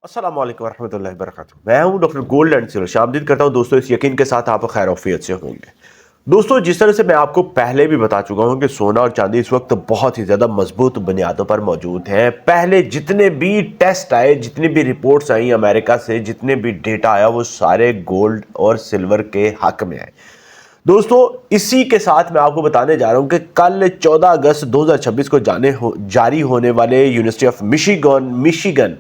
अस्सलाम वालेकुम रहमतुल्लाहि वबरकातुहू। मैं हूं डॉक्टर गोल्ड एंड सिल्वर। आमदीद करता हूं दोस्तों इस यकीन के साथ आप खैर ऑफियत से होंगे। दोस्तों जिस तरह से मैं आपको पहले भी बता चुका हूं कि सोना और चांदी इस वक्त बहुत ही ज़्यादा मजबूत बुनियादों पर मौजूद हैं। पहले जितने भी टेस्ट आए, जितनी भी रिपोर्ट्स आई अमेरिका से, जितने भी डेटा आया, वो सारे गोल्ड और सिल्वर के हक में आए। दोस्तों इसी के साथ मैं आपको बताने जा रहा हूं कि कल 14 अगस्त 2026 को जारी होने वाले यूनिवर्सिटी ऑफ मिशिगन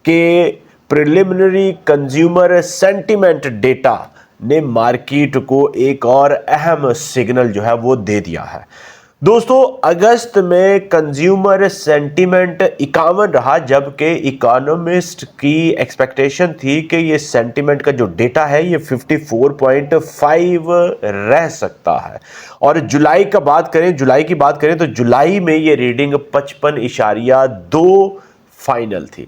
के प्रिलिमिनरी कंज्यूमर सेंटिमेंट डेटा ने मार्केट को एक और अहम सिग्नल जो है वो दे दिया है। दोस्तों अगस्त में कंज्यूमर सेंटीमेंट 51 रहा, जबकि इकोनॉमिस्ट की एक्सपेक्टेशन थी कि ये सेंटीमेंट का जो डेटा है ये 54.5 रह सकता है। और जुलाई की बात करें तो जुलाई में ये रीडिंग 55.2 फाइनल थी।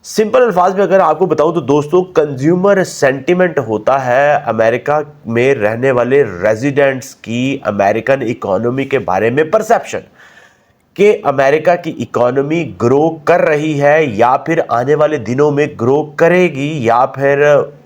सिंपल अल्फाज में अगर आपको बताऊं तो दोस्तों कंज्यूमर सेंटिमेंट होता है अमेरिका में रहने वाले रेजिडेंट्स की अमेरिकन इकोनॉमी के बारे में परसेप्शन कि अमेरिका की इकोनॉमी ग्रो कर रही है या फिर आने वाले दिनों में ग्रो करेगी, या फिर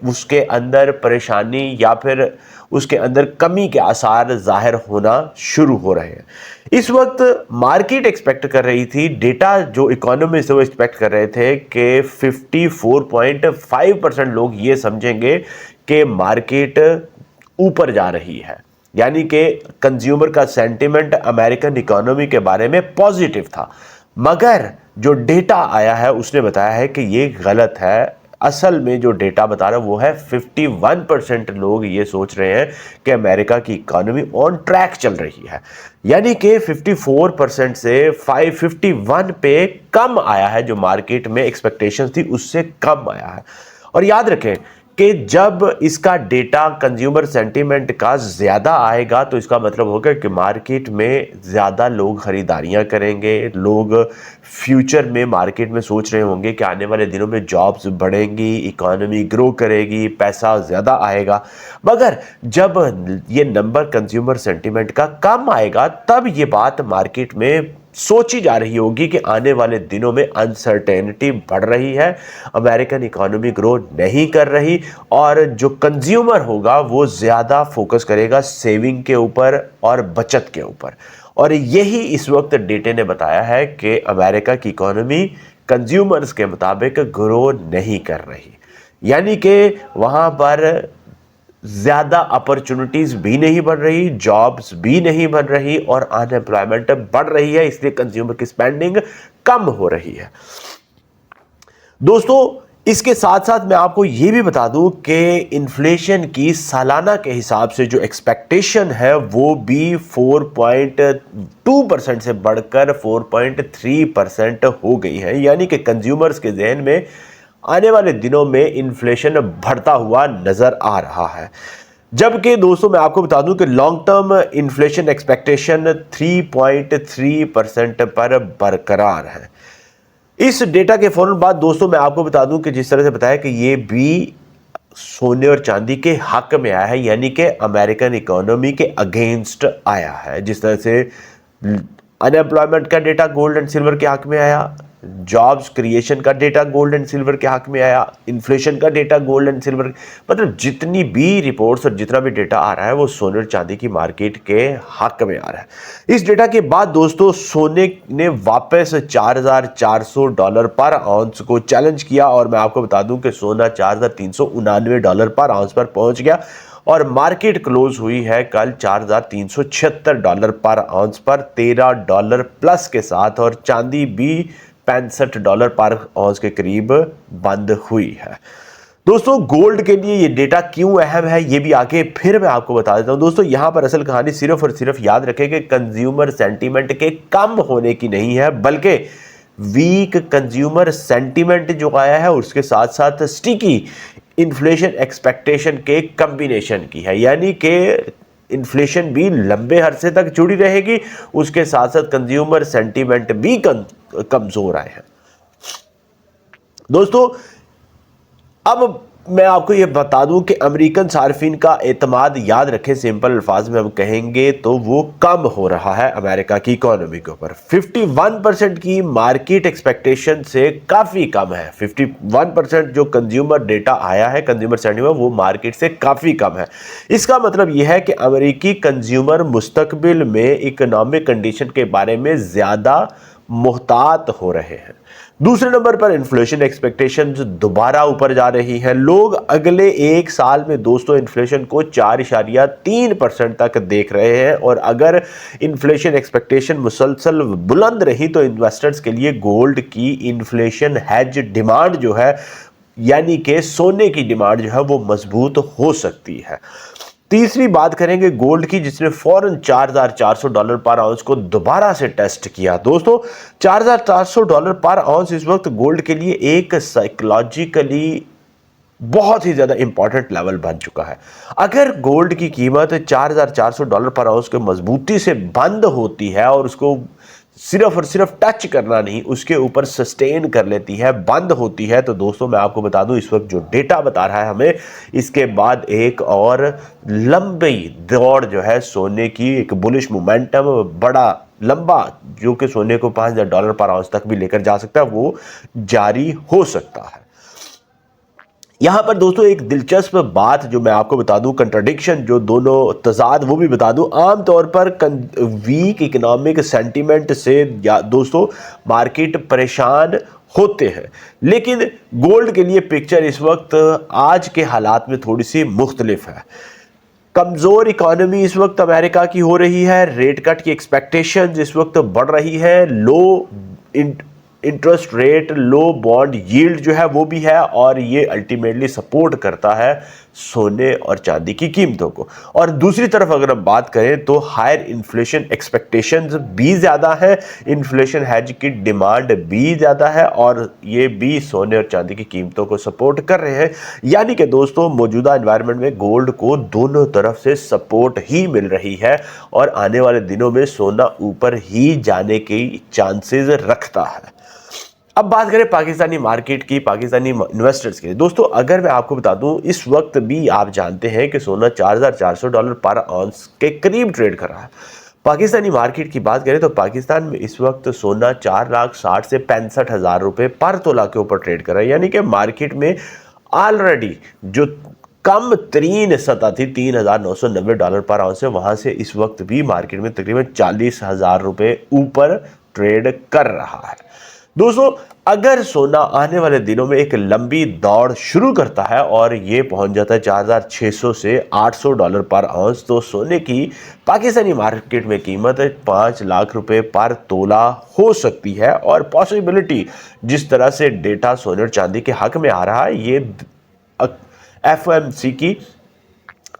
उसके अंदर परेशानी या फिर उसके अंदर कमी के आसार जाहिर होना शुरू हो रहे हैं। इस वक्त मार्केट एक्सपेक्ट कर रही थी, डेटा जो इकोनॉमी से वो एक्सपेक्ट कर रहे थे कि 54.5% लोग ये समझेंगे कि मार्केट ऊपर जा रही है, यानी कि कंज्यूमर का सेंटिमेंट अमेरिकन इकोनॉमी के बारे में पॉजिटिव था। मगर जो डेटा आया है उसने बताया है कि ये गलत है। असल में जो डेटा बता रहा है वो है 51% लोग ये सोच रहे हैं कि अमेरिका की इकोनॉमी ऑन ट्रैक चल रही है, यानी कि 54% से 551 पे कम आया है। जो मार्केट में एक्सपेक्टेशंस थी उससे कम आया है। और याद रखें कि जब इसका डेटा कंज्यूमर सेंटीमेंट का ज़्यादा आएगा तो इसका मतलब होगा कि मार्केट में ज़्यादा लोग ख़रीदारियां करेंगे, लोग फ्यूचर में मार्केट में सोच रहे होंगे कि आने वाले दिनों में जॉब्स बढ़ेंगी, इकोनॉमी ग्रो करेगी, पैसा ज़्यादा आएगा। मगर जब ये नंबर कंज्यूमर सेंटीमेंट का कम आएगा तब ये बात मार्केट में सोची जा रही होगी कि आने वाले दिनों में अनसर्टेनिटी बढ़ रही है, अमेरिकन इकोनॉमी ग्रो नहीं कर रही, और जो कंज्यूमर होगा वो ज़्यादा फोकस करेगा सेविंग के ऊपर और बचत के ऊपर। और यही इस वक्त डेटा ने बताया है कि अमेरिका की इकोनॉमी कंज्यूमर्स के मुताबिक ग्रो नहीं कर रही, यानी कि वहाँ पर ज़्यादा अपॉर्चुनिटीज़ भी नहीं बन रही, जॉब्स भी नहीं बन रही, और अनएम्प्लॉयमेंट बढ़ रही है, इसलिए कंज्यूमर की स्पेंडिंग कम हो रही है। दोस्तों इसके साथ साथ मैं आपको ये भी बता दूं कि इन्फ्लेशन की सालाना के हिसाब से जो एक्सपेक्टेशन है वो भी 4.2% से बढ़कर 4.3% हो गई है, यानी कि कंज्यूमर्स के जहन में आने वाले दिनों में इन्फ्लेशन बढ़ता हुआ नजर आ रहा है। जबकि दोस्तों मैं आपको बता दूं कि लॉन्ग टर्म इन्फ्लेशन एक्सपेक्टेशन 3.3% पर बरकरार है। इस डेटा के फौरन बाद दोस्तों मैं आपको बता दूं कि जिस तरह से बताया कि ये भी सोने और चांदी के हक में आया है, यानी कि अमेरिकन इकोनॉमी के अगेंस्ट आया है। जिस तरह से अनएम्प्लॉयमेंट का डेटा गोल्ड एंड सिल्वर के हक में आया, जॉब्स क्रिएशन का डेटा गोल्ड एंड सिल्वर के हक में आया, इन्फ्लेशन का डेटा गोल्ड एंड सिल्वर, मतलब जितनी भी रिपोर्ट्स और जितना भी डेटा आ रहा है वो सोने और चांदी की मार्केट के हक में आ रहा है। इस डेटा के बाद दोस्तों सोने ने वापस $4,400 पर आउंस को चैलेंज किया, और मैं आपको बता दूं कि सोना $4,399 पर आउंस पर पहुंच गया, और मार्केट क्लोज हुई है कल $4,376 पर आउंस पर, $13 प्लस के साथ, और चांदी भी $65 पर आउंस के करीब बंद हुई है। दोस्तों गोल्ड के लिए ये डेटा क्यों अहम है ये भी आगे फिर मैं आपको बता देता हूं। दोस्तों यहां पर असल कहानी सिर्फ और सिर्फ याद रखें कि कंज्यूमर सेंटीमेंट के कम होने की नहीं है, बल्कि वीक कंज्यूमर सेंटीमेंट जो आया है उसके साथ साथ स्टिकी इन्फ्लेशन एक्सपेक्टेशन के कॉम्बिनेशन की है, यानी कि इन्फ्लेशन भी लंबे अरसे तक जुड़ी रहेगी, उसके साथ साथ कंज्यूमर सेंटीमेंट भी कमजोर आए हैं। दोस्तों अब मैं आपको ये बता दूं कि अमेरिकन सार्फिन का एतमाद, याद रखें, सिंपल अल्फाज में हम कहेंगे तो वो कम हो रहा है अमेरिका की इकोनॉमी के ऊपर। 51% की मार्केट एक्सपेक्टेशन से काफ़ी कम है। 51% जो कंज्यूमर डेटा आया है, कंज्यूमर सेंटीमेंट, वो मार्केट से काफ़ी कम है। इसका मतलब यह है कि अमेरिकी कंज्यूमर मुस्तकबिल में इकोनॉमिक कंडीशन के बारे में ज़्यादा मुहतात हो रहे हैं। दूसरे नंबर पर इन्फ्लेशन एक्सपेक्टेशंस दोबारा ऊपर जा रही है। लोग अगले एक साल में दोस्तों इन्फ्लेशन को 4.3% तक देख रहे हैं, और अगर इन्फ्लेशन एक्सपेक्टेशन मुसलसल बुलंद रही तो इन्वेस्टर्स के लिए गोल्ड की इन्फ्लेशन हेज डिमांड जो है, यानी कि सोने की डिमांड जो है, वो मजबूत हो सकती है। तीसरी बात करेंगे गोल्ड की, जिसने फौरन $4,400 पर आउंस को दोबारा से टेस्ट किया। दोस्तों $4,400 पर आउंस इस वक्त गोल्ड के लिए एक साइकोलॉजिकली बहुत ही ज़्यादा इंपॉर्टेंट लेवल बन चुका है। अगर गोल्ड की कीमत $4,400 पर आउंस के मजबूती से बंद होती है और उसको सिर्फ और सिर्फ टच करना नहीं, उसके ऊपर सस्टेन कर लेती है, बंद होती है, तो दोस्तों मैं आपको बता दूं इस वक्त जो डेटा बता रहा है हमें, इसके बाद एक और लंबी दौड़ जो है सोने की, एक बुलिश मोमेंटम बड़ा लंबा, जो कि सोने को $5,000 पर आउंस तक भी लेकर जा सकता है, वो जारी हो सकता है। यहां पर दोस्तों एक दिलचस्प बात जो मैं आपको बता दूं, कंट्राडिक्शन, जो दोनों तजाद, वो भी बता दूं। आमतौर पर वीक इकोनॉमिक सेंटीमेंट से या दोस्तों मार्केट परेशान होते हैं, लेकिन गोल्ड के लिए पिक्चर इस वक्त आज के हालात में थोड़ी सी मुख्तलिफ है। कमजोर इकोनॉमी इस वक्त अमेरिका की हो रही है, रेट कट की एक्सपेक्टेशन इस वक्त बढ़ रही है, लो इंटरेस्ट रेट, लो बॉन्ड यील्ड जो है वो भी है, और ये अल्टीमेटली सपोर्ट करता है सोने और चांदी की कीमतों को। और दूसरी तरफ अगर हम बात करें तो हायर इन्फ्लेशन एक्सपेक्टेशंस भी ज़्यादा है, इन्फ्लेशन हेज की डिमांड भी ज़्यादा है, और ये भी सोने और चांदी की कीमतों को सपोर्ट कर रहे हैं। यानी कि दोस्तों मौजूदा एनवायरनमेंट में गोल्ड को दोनों तरफ से सपोर्ट ही मिल रही है, और आने वाले दिनों में सोना ऊपर ही जाने की चांसेस रखता है। अब बात करें पाकिस्तानी मार्केट की, पाकिस्तानी इन्वेस्टर्स की। दोस्तों अगर मैं आपको बता दूं, इस वक्त भी आप जानते हैं कि सोना $4,400 पर आउंस के करीब ट्रेड कर रहा है। पाकिस्तानी मार्केट की बात करें तो पाकिस्तान में इस वक्त सोना 4,60,000 से 65,000 रुपए पर तोला के ऊपर ट्रेड कर रहा है, यानी कि मार्केट में ऑलरेडी जो कम तरीन सतह थी $3,990 पर आउंस है, वहां से इस वक्त भी मार्केट में तकरीबन 40,000 रुपए ऊपर ट्रेड कर रहा है। दोस्तों अगर सोना आने वाले दिनों में एक लंबी दौड़ शुरू करता है और ये पहुंच जाता है 4,600 से $800 पर आउंस, तो सोने की पाकिस्तानी मार्केट में कीमत 5 लाख रुपए पर तोला हो सकती है। और पॉसिबिलिटी जिस तरह से डेटा सोने और चांदी के हक में आ रहा है, ये एफओएमसी की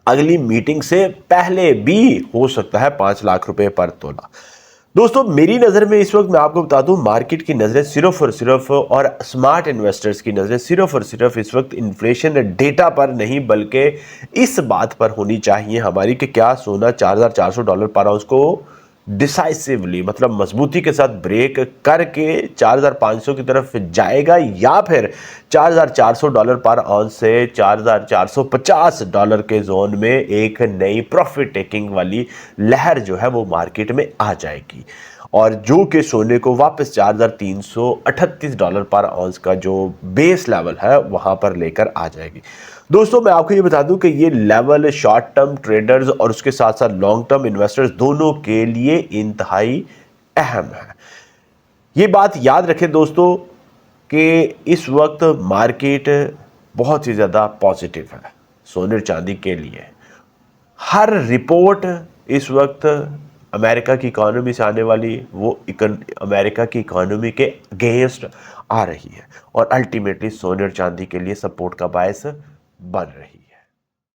अगली मीटिंग से पहले भी हो सकता है 5 लाख रुपए पर तोला। दोस्तों मेरी नज़र में इस वक्त मैं आपको बता दूं, मार्केट की नज़रें सिर्फ और सिर्फ, और स्मार्ट इन्वेस्टर्स की नज़रें सिर्फ और सिर्फ इस वक्त इन्फ्लेशन डेटा पर नहीं, बल्कि इस बात पर होनी चाहिए हमारी कि क्या सोना $4,400 पर आउंस को डिसाइसिवली, मतलब मजबूती के साथ ब्रेक करके 4,500 की तरफ जाएगा, या फिर $4,400 पर आउंस से $4,450 के जोन में एक नई प्रॉफिट टेकिंग वाली लहर जो है वो मार्केट में आ जाएगी, और जो कि सोने को वापस $4,338 पर आउंस का जो बेस लेवल है वहां पर लेकर आ जाएगी। दोस्तों मैं आपको ये बता दूं कि ये लेवल शॉर्ट टर्म ट्रेडर्स और उसके साथ साथ लॉन्ग टर्म इन्वेस्टर्स दोनों के लिए इंतहाई अहम है। ये बात याद रखें दोस्तों कि इस वक्त मार्केट बहुत ही ज़्यादा पॉजिटिव है सोने और चांदी के लिए। हर रिपोर्ट इस वक्त अमेरिका की इकोनॉमी से आने वाली वो अमेरिका की इकोनॉमी के अगेंस्ट आ रही है, और अल्टीमेटली सोने और चांदी के लिए सपोर्ट का बायस बन रही है।